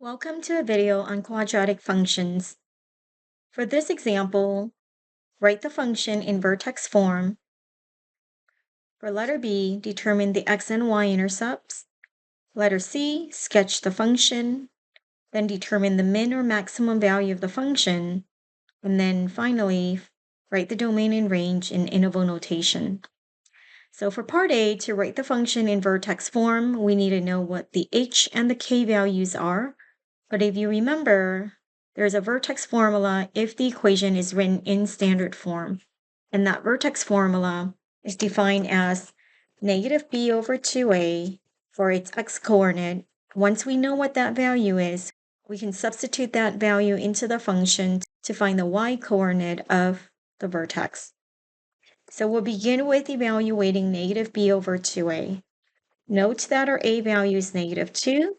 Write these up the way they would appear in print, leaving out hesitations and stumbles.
Welcome to a video on quadratic functions. For this example, write the function in vertex form. For letter B, determine the x and y intercepts. Letter C, sketch the function, then determine the min or maximum value of the function, and then finally, write the domain and range in interval notation. So for part A, to write the function in vertex form, we need to know what the h and the k values are. But if you remember, there's a vertex formula if the equation is written in standard form. And that vertex formula is defined as negative b over 2a for its x-coordinate. Once we know what that value is, we can substitute that value into the function to find the y-coordinate of the vertex. So we'll begin with evaluating negative b over 2a. Note that our a value is negative 2,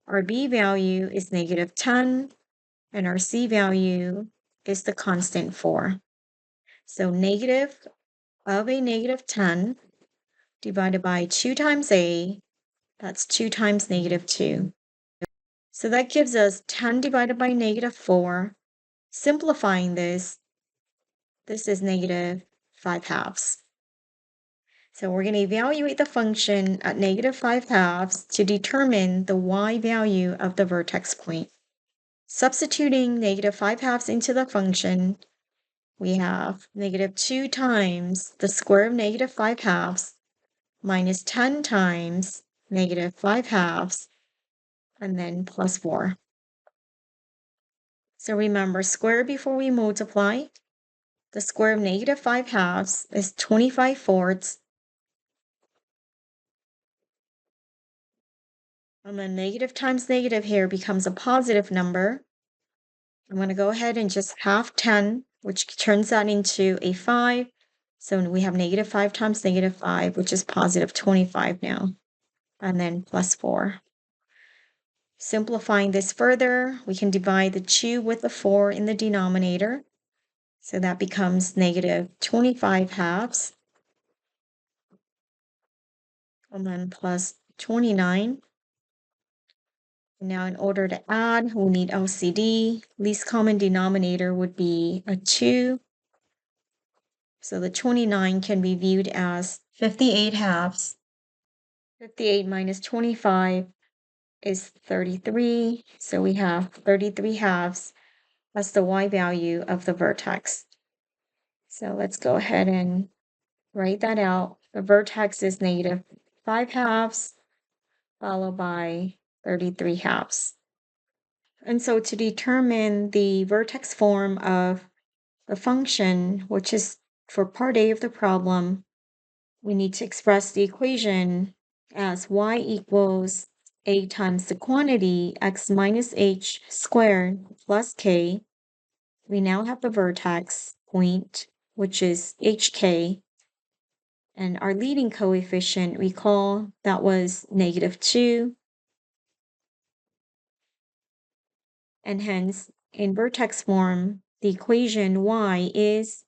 our b value is negative 10, and our c value is the constant 4. So negative of a negative 10 divided by 2 times a, that's 2 times negative 2. So that gives us 10 divided by negative 4. Simplifying this is negative 5 halves. So we're going to evaluate the function at negative 5 halves to determine the y value of the vertex point. Substituting negative 5 halves into the function, we have negative 2 times the square of negative 5 halves minus 10 times negative 5 halves, and then plus 4. So remember, square before we multiply. The square of negative 5 halves is 25 fourths. And then negative times negative here becomes a positive number. I'm going to go ahead and just half 10, which turns that into a 5. So we have negative 5 times negative 5, which is positive 25 now, and then plus 4. Simplifying this further, we can divide the 2 with the 4 in the denominator. So that becomes negative 25 halves, and then plus 29. Now, in order to add, we need LCD. Least common denominator would be a 2. So the 29 can be viewed as 58 halves. 58 minus 25 is 33. So we have 33 halves as the y value of the vertex. So let's go ahead and write that out. The vertex is negative 5 halves, followed by 33 halves. And so to determine the vertex form of the function, which is for part A of the problem, we need to express the equation as y equals a times the quantity x minus h squared plus k. We now have the vertex point, which is hk. And our leading coefficient, recall, that was negative 2. And hence, in vertex form, the equation y is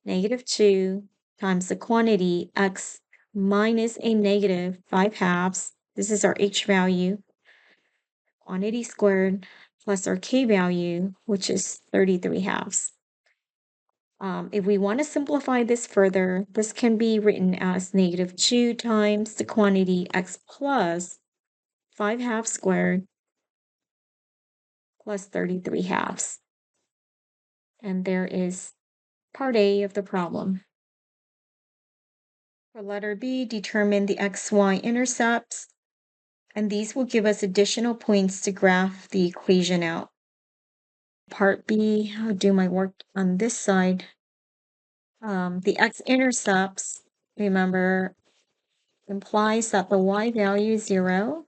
negative 2 times the quantity x minus a negative 5 halves. This is our h value, quantity squared, plus our k value, which is 33 halves. If we want to simplify this further, this can be written as negative 2 times the quantity x plus 5 halves squared plus 33 halves. And there is part A of the problem. For letter B, determine the xy intercepts, and these will give us additional points to graph the equation out. Part B, I'll do my work on this side. The x-intercepts, remember, implies that the y value is 0.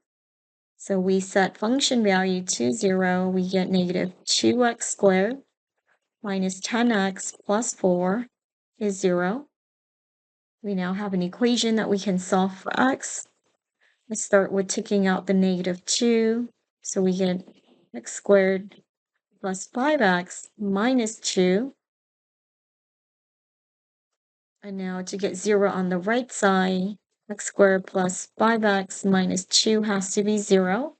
So we set function value to 0. We get negative 2x squared minus 10x plus 4 is 0. We now have an equation that we can solve for x. Let's start with taking out the negative 2. So we get x squared plus 5x minus 2. And now to get 0 on the right side, x squared plus 5x minus 2 has to be 0.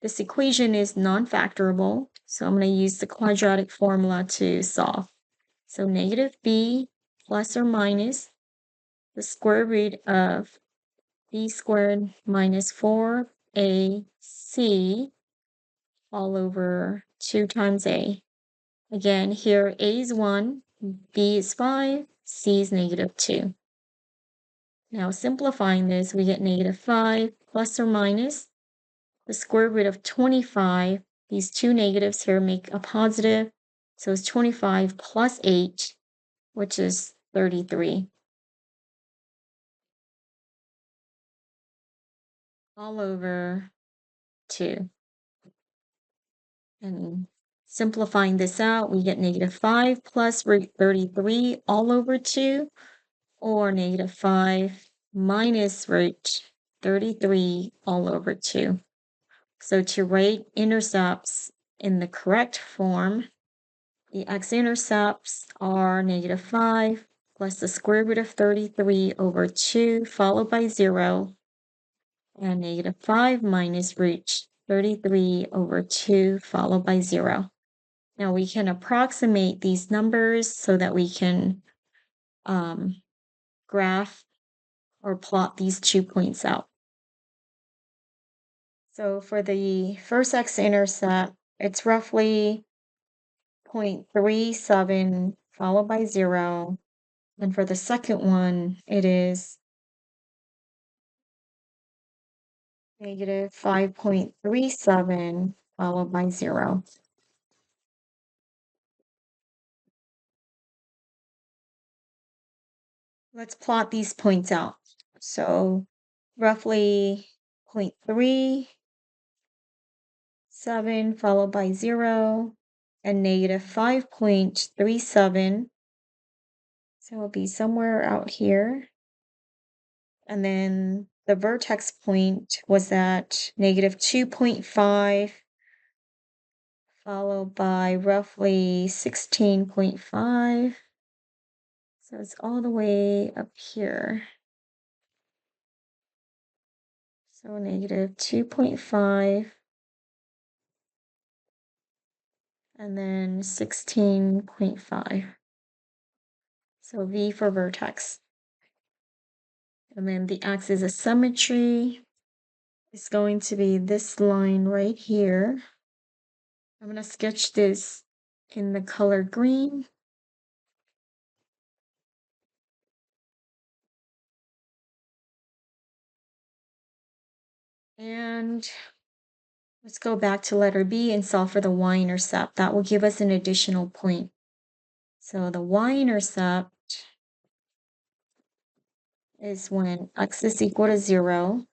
This equation is non-factorable, so I'm going to use the quadratic formula to solve. So negative b plus or minus the square root of b squared minus 4ac all over 2 times a. Again, here a is 1, b is 5, c is negative 2. Now simplifying this, we get negative 5 plus or minus the square root of 25. These two negatives here make a positive, so it's 25 plus 8, which is 33. All over 2. And simplifying this out, we get negative 5 plus root 33 all over 2, or negative 5 minus root 33 all over 2. So to write intercepts in the correct form, the x-intercepts are negative 5 plus the square root of 33 over 2 followed by 0, and negative 5 minus root 33 over 2 followed by 0. Now we can approximate these numbers so that we can graph or plot these 2 points out. So for the first x-intercept, it's roughly 0.37 followed by 0. And for the second one, it is negative 5.37 followed by 0. Let's plot these points out. So roughly 0.37 followed by 0 and negative 5.37. So it'll be somewhere out here. And then the vertex point was at negative 2.5 followed by roughly 16.5. So it's all the way up here. So negative 2.5 and then 16.5. So V for vertex. And then the axis of symmetry is going to be this line right here. I'm going to sketch this in the color green. And let's go back to letter B and solve for the y-intercept. That will give us an additional point. So the y-intercept is when x is equal to 0.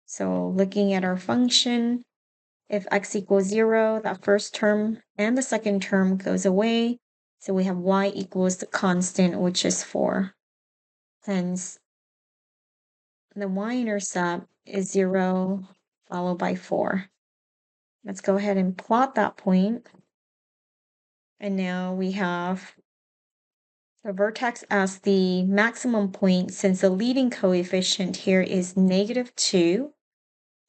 So looking at our function, if x equals 0, that first term and the second term goes away. So we have y equals the constant, which is 4. Hence, the y-intercept is 0 followed by 4. Let's go ahead and plot that point. And now we have the vertex as the maximum point, since the leading coefficient here is negative 2,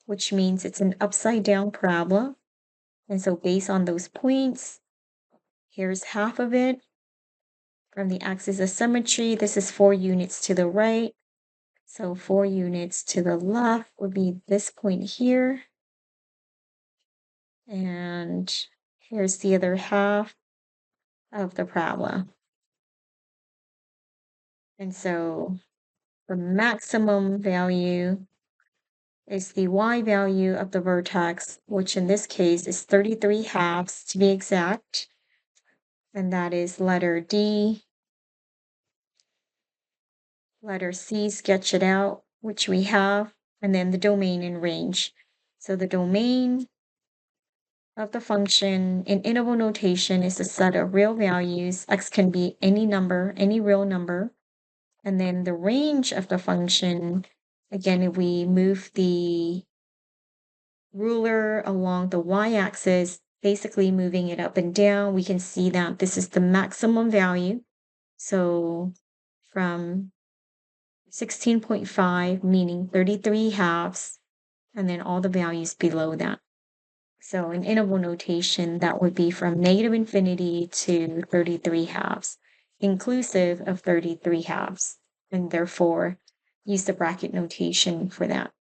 which means it's an upside down parabola. And so based on those points, here's half of it. From the axis of symmetry, this is 4 units to the right. So 4 units to the left would be this point here. And here's the other half of the parabola. And so the maximum value is the y value of the vertex, which in this case is 33 halves to be exact. And that is letter D. Letter C, sketch it out, which we have, and then the domain and range. So the domain of the function in interval notation is a set of real values. X can be any number, any real number. And then the range of the function, again, if we move the ruler along the y-axis, basically moving it up and down, we can see that this is the maximum value. So from 16.5, meaning 33 halves, and then all the values below that. So in interval notation, that would be from negative infinity to 33 halves, inclusive of 33 halves, and therefore use the bracket notation for that.